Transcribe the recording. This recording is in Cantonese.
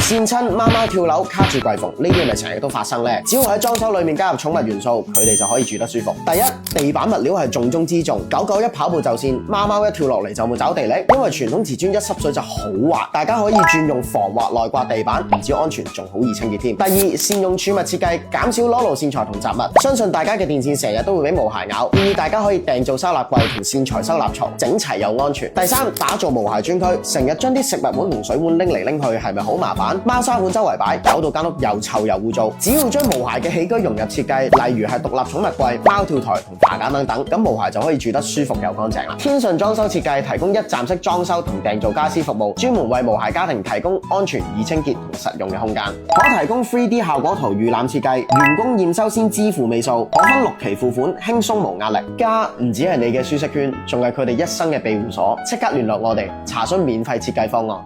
跣親貓貓跳樓卡住櫃縫，呢啲係咪成日都發生呢？只要喺裝修裏面加入寵物元素，佢哋就可以住得舒服。第一，地板物料係重中之重，狗狗一跑步就跣，貓貓一跳落嚟就冇找地力，因為傳統瓷磚一濕水就好滑，大家可以轉用防滑內刮地板，唔止安全，仲好易清潔添。第二，善用儲物設計，減少裸露線材同雜物。相信大家嘅電線成日都會俾毛孩咬，建議大家可以訂做收納櫃同線材收納槽，整齊又安全。第三，打造毛孩專區，成日將啲食物碗同水碗拎嚟拎去，係咪好麻煩？貓砂碗周圍擺，搞到間屋又臭又污糟。只要將毛孩嘅起居融入設計，例如係獨立寵物櫃、貓跳台同爬架等等，咁毛孩就可以住得舒服又乾淨啦。天順裝修設計提供一站式裝修同訂造家私服務，專門為毛孩家庭提供安全、易清潔同實用嘅空間。可提供 3D 效果圖預覽設計，員工驗收先支付尾數，可分6期付款，輕鬆無壓力。家唔止係你嘅舒適圈，仲係佢哋一生嘅庇護所。即刻聯絡我哋查詢免費設計方案。